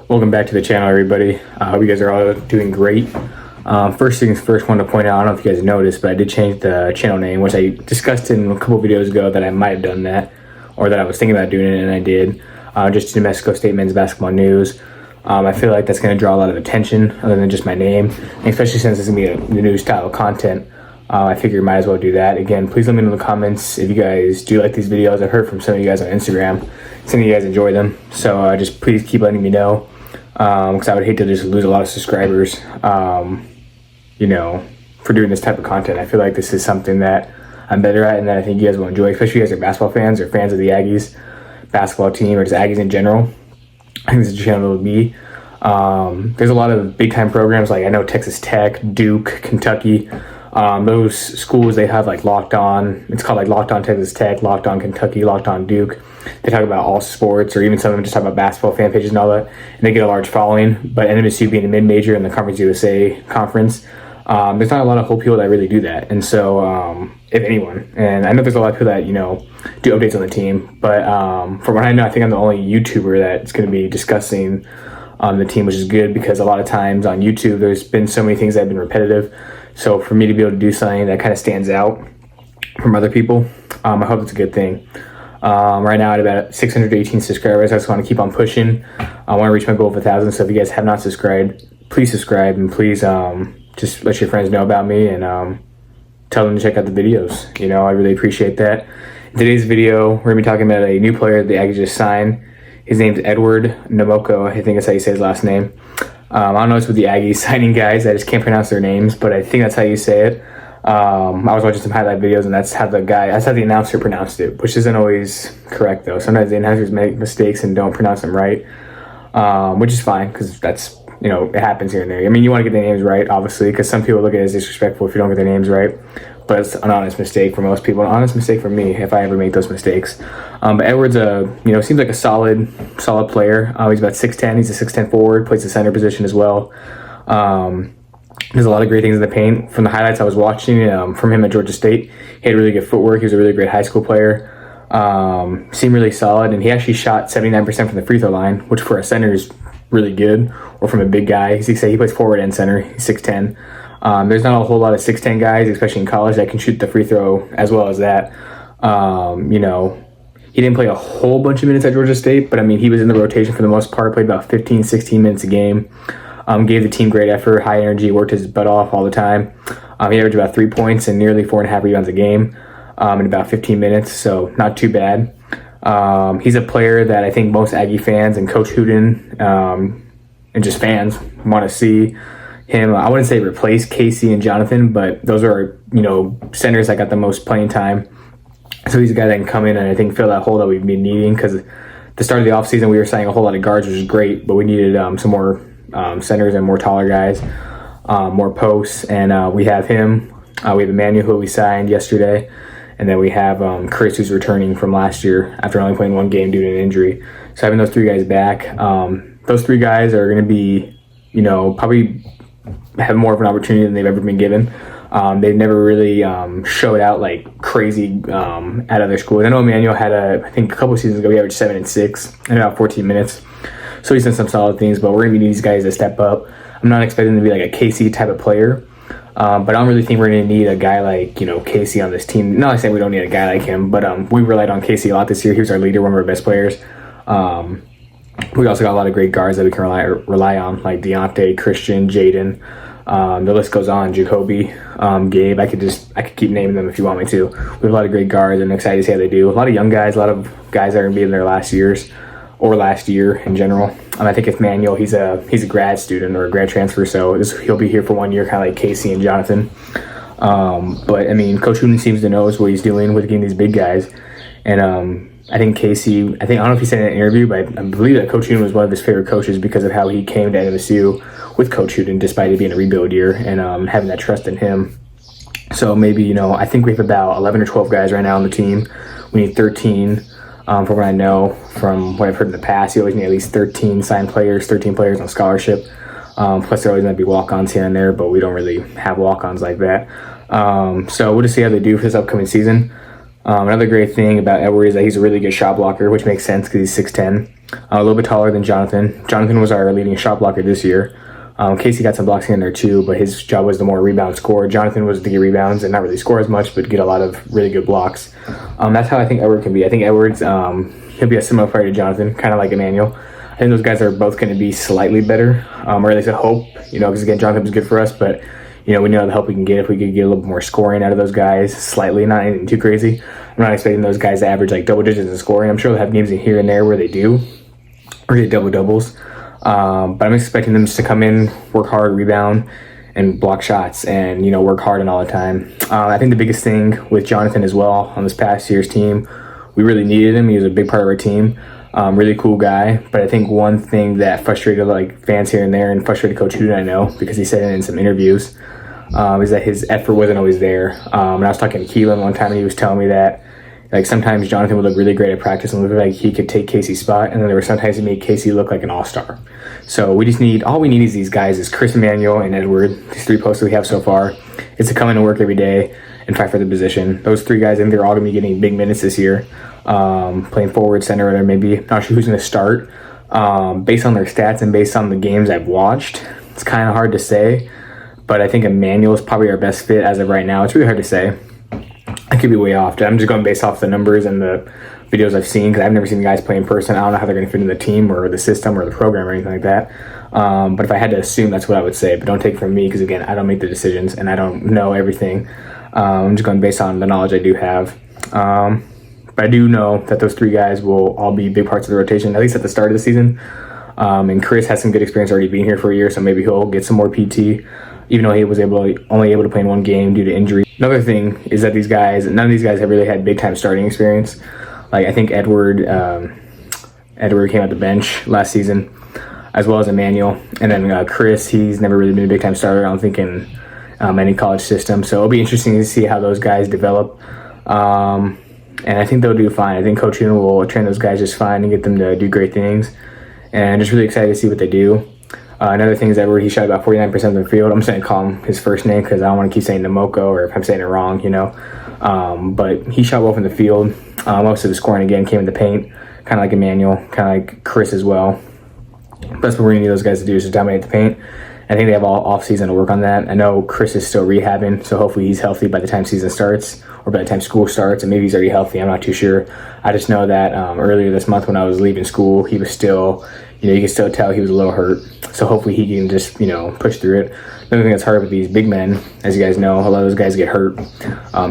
Welcome back to the channel, everybody. I hope you guys are all doing great. First things first, I want to point out, I don't know if you guys noticed, but I did change the channel name, which I discussed in a couple videos ago that I might have done that, or that I was thinking about doing it, and I did. Just to Nnamoko State men's basketball news. I feel like that's going to draw a lot of attention other than just my name, and especially since it's going to be the new style of content. I figure might as well do that. Again, please let me know in the comments if you guys do like these videos. I've heard from some of you guys on Instagram. Some of you guys enjoy them. So just please keep letting me know. Because I would hate to just lose a lot of subscribers, for doing this type of content. I feel like this is something that I'm better at and that I think you guys will enjoy, especially if you guys are basketball fans or fans of the Aggies basketball team or just Aggies in general. I think this is a channel to be. There's a lot of big time programs, like I know Texas Tech, Duke, Kentucky. Those schools, they have like Locked On. It's called like Locked On Texas Tech, Locked On Kentucky, Locked On Duke. They talk about all sports, or even some of them just talk about basketball fan pages and all that. And they get a large following. But NMSU being a mid-major in the Conference USA conference, there's not a lot of whole people that really do that. And so, if anyone, and I know there's a lot of people that, do updates on the team. But from what I know, I think I'm the only YouTuber that's going to be discussing the team, which is good because a lot of times on YouTube, there's been so many things that have been repetitive. So for me to be able to do something that kind of stands out from other people, I hope it's a good thing. Right now at about 618 subscribers, I just want to keep on pushing. I want to reach my goal of 1,000. So if you guys have not subscribed, please subscribe, and please just let your friends know about me and tell them to check out the videos. I really appreciate that. In today's video, we're going to be talking about a new player that the Aggies just signed. His name's Nnamoko. I think that's how you say his last name. I don't know what's with the Aggies signing guys. I just can't pronounce their names, but I think that's how you say it. I was watching some highlight videos, and that's how the announcer pronounced it, which isn't always correct, though. Sometimes the announcers make mistakes and don't pronounce them right, which is fine, because that's, it happens here and there. I mean, you want to get their names right, obviously, because some people look at it as disrespectful if you don't get their names right, but it's an honest mistake for most people, an honest mistake for me if I ever make those mistakes. But Edwards, seems like a solid player. He's about 6'10". He's a 6'10" forward, plays the center position as well. There's a lot of great things in the paint. From the highlights I was watching from him at Georgia State, he had really good footwork. He was a really great high school player. Seemed really solid, and he actually shot 79% from the free throw line, which for a center is really good, or from a big guy. He plays forward and center. He's 6'10". There's not a whole lot of 6'10" guys, especially in college, that can shoot the free throw as well as that. He didn't play a whole bunch of minutes at Georgia State, but I mean, he was in the rotation for the most part, played about 15, 16 minutes a game. Gave the team great effort, high energy, worked his butt off all the time. He averaged about 3 points and nearly 4.5 rebounds a game in about 15 minutes, so not too bad. He's a player that I think most Aggie fans and Coach Hooten and just fans want to see him. I wouldn't say replace Casey and Jonathan, but those are, centers that got the most playing time. So he's a guy that can come in and I think fill that hole that we've been needing, because at the start of the offseason, we were signing a whole lot of guards, which is great, but we needed some more centers and more taller guys, more posts, and we have him. We have Emmanuel, who we signed yesterday, and then we have Chris, who's returning from last year after only playing one game due to an injury. So having those 3 guys back, those 3 guys are going to be, probably have more of an opportunity than they've ever been given. They've never really showed out like crazy at other schools. I know Emmanuel had I think a couple of seasons ago, he averaged 7 and 6 in about 14 minutes. So he's done some solid things, but we're going to need these guys to step up. I'm not expecting them to be like a Casey type of player, but I don't really think we're going to need a guy like, Casey on this team. Not saying we don't need a guy like him, but we relied on Casey a lot this year. He was our leader, one of our best players. We also got a lot of great guards that we can rely on, like Deontay, Christian, Jaden. The list goes on. Jacoby, Gabe. I could keep naming them if you want me to. We have a lot of great guards, and I'm excited to see how they do. A lot of young guys, a lot of guys that are going to be in their last years, or last year in general. I think if Manuel, he's a grad student or a grad transfer, so he'll be here for 1 year, kind of like Casey and Jonathan. But I mean, Coach Hooten seems to know what he's doing with getting these big guys, and I think Casey, I don't know if he said in an interview, but I believe that Coach Hooten was one of his favorite coaches because of how he came to NMSU with Coach Hooten, despite it being a rebuild year, and having that trust in him. So maybe, I think we have about 11 or 12 guys right now on the team. We need 13. From what I know, from what I've heard in the past, you always need at least 13 signed players, 13 players on scholarship. Plus, there always going to be walk-ons here and there, but we don't really have walk-ons like that. So we'll just see how they do for this upcoming season. Another great thing about Edward is that he's a really good shot blocker, which makes sense because he's 6'10", a little bit taller than Jonathan. Jonathan was our leading shot blocker this year. Casey got some blocks in there too, but his job was the more rebound scorer. Jonathan was to get rebounds and not really score as much, but get a lot of really good blocks. That's how I think Edward can be. I think Edward's he'll be a similar player to Jonathan, kind of like Emmanuel. I think those guys are both going to be slightly better, or at least I hope. Because again, Jonathan was good for us, but we know the help we can get if we could get a little bit more scoring out of those guys, slightly, not anything too crazy. I'm not expecting those guys to average like double digits in scoring. I'm sure they'll have games in here and there where they do, or get double doubles. But I'm expecting them just to come in, work hard, rebound, and block shots, and work hard and all the time. I think the biggest thing with Jonathan as well on this past year's team, we really needed him. He was a big part of our team. Really cool guy. But I think one thing that frustrated like fans here and there, and frustrated Coach Huden, I know, because he said it in some interviews, is that his effort wasn't always there. And I was talking to Keelan one time, and he was telling me that like sometimes Jonathan would look really great at practice and look like he could take Casey's spot, and then there were sometimes he made Casey look like an all-star. So all we need is these guys, is Chris, Emmanuel, and Edward, these three posts that we have so far, is to come in and work every day and fight for the position. Those three guys, I think they're all going to be getting big minutes this year, playing forward, center, or maybe, not sure who's going to start. Based on their stats and based on the games I've watched, it's kind of hard to say, but I think Emmanuel is probably our best fit as of right now. It's really hard to say. I could be way off. I'm just going based off the numbers and the videos I've seen, because I've never seen the guys play in person. I don't know how they're going to fit in the team or the system or the program or anything like that. But if I had to assume, that's what I would say. But don't take it from me, because again, I don't make the decisions and I don't know everything. I'm just going based on the knowledge I do have. But I do know that those three guys will all be big parts of the rotation, at least at the start of the season. And Chris has some good experience already being here for a year, so maybe he'll get some more PT, even though he was only able to play in one game due to injury. Another thing is that none of these guys have really had big time starting experience. Like I think Edward came out the bench last season, as well as Emmanuel, and then Chris, he's never really been a big time starter, I don't think, in any college system. So it'll be interesting to see how those guys develop. And I think they'll do fine. I think Coach Huden will train those guys just fine and get them to do great things. And just really excited to see what they do. Another thing is that he shot about 49% of the field. I'm just going to call him his first name because I don't want to keep saying Nnamoko, or if I'm saying it wrong, But he shot well from the field. Most of the scoring, again, came in the paint, kind of like Emmanuel, kind of like Chris as well. But that's what we're going to need those guys to do, is just dominate the paint. I think they have all off-season to work on that. I know Chris is still rehabbing, so hopefully he's healthy by the time season starts, or by the time school starts, and maybe he's already healthy. I'm not too sure. I just know that earlier this month when I was leaving school, he was still, you can still tell he was a little hurt. So hopefully he can just, push through it. Another thing that's hard with these big men, as you guys know, a lot of those guys get hurt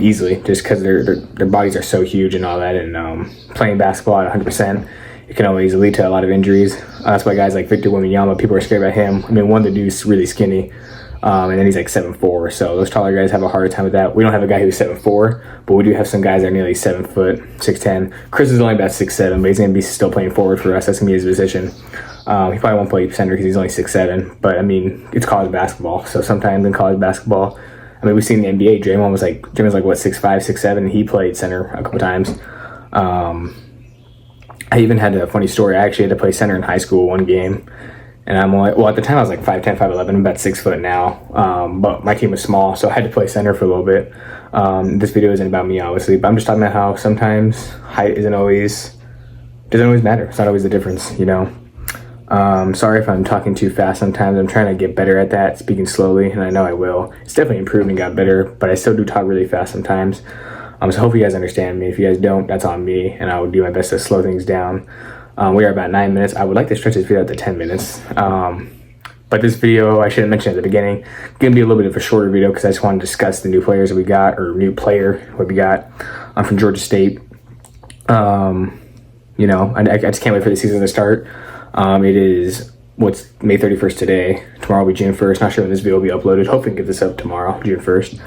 easily, just because their bodies are so huge and all that, and playing basketball at 100%. It can always lead to a lot of injuries. That's why guys like Victor Wembanyama, people are scared about him. One, the dude's really skinny, and then he's like 7'4", so those taller guys have a harder time with that. We don't have a guy who's 7'4", but we do have some guys that are nearly 7 foot, 6'10". Chris is only about 6'7", but he's going to be still playing forward for us. That's going to be his position. He probably won't play center because he's only 6'7", but it's college basketball, so sometimes in college basketball, we've seen the NBA, Draymond was like, what, 6'5", 6'7", and he played center a couple times. I even had a funny story. I actually had to play center in high school one game, and at the time I was like 5'10", 5'11", I'm about 6 foot now, but my team was small, so I had to play center for a little bit. This video isn't about me, obviously, but I'm just talking about how sometimes height doesn't always matter. It's not always the difference, Sorry if I'm talking too fast sometimes. I'm trying to get better at that, speaking slowly, and I know I will. It's definitely improved and got better, but I still do talk really fast sometimes. So hopefully you guys understand me. If you guys don't, that's on me, and I will do my best to slow things down. We are about 9 minutes. I would like to stretch this video out to 10 minutes. But this video, I should have mentioned at the beginning, going to be a little bit of a shorter video because I just want to discuss the new players that we got, or new player what we got from Georgia State. I just can't wait for the season to start. It is May 31st today. Tomorrow will be June 1st. Not sure when this video will be uploaded. Hopefully we can get this up tomorrow, June 1st.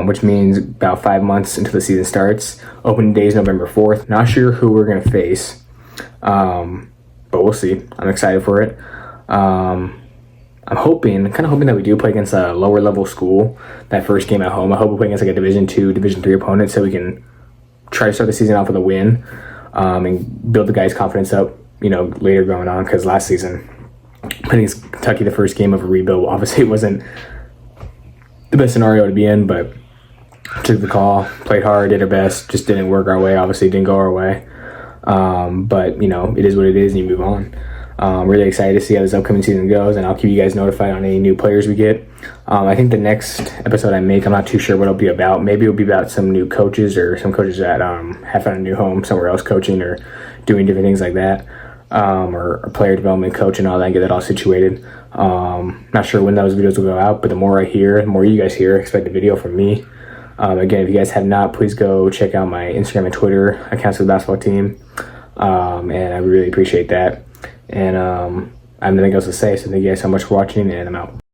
Which means about 5 months until the season starts. Opening day is November 4th. Not sure who we're going to face, but we'll see. I'm excited for it. I'm kind of hoping that we do play against a lower level school that first game at home. I hope we play against like a Division 2, Division 3 opponent, so we can try to start the season off with a win, and build the guys' confidence up, later going on, because last season, playing against Kentucky, the first game of a rebuild, obviously it wasn't the best scenario to be in, but took the call, played hard, did our best, just didn't work our way. Obviously, didn't go our way. But it is what it is, and you move on. Really excited to see how this upcoming season goes, and I'll keep you guys notified on any new players we get. I think the next episode I make, I'm not too sure what it'll be about. Maybe it'll be about some new coaches or some coaches that have found a new home somewhere else coaching or doing different things like that, or player development coach and all that, and get that all situated. Not sure when those videos will go out, but the more I hear, the more you guys hear, expect a video from me. Again, if you guys have not, please go check out my Instagram and Twitter accounts for the basketball team. And I really appreciate that. And I have nothing else to say, so thank you guys so much for watching, and I'm out.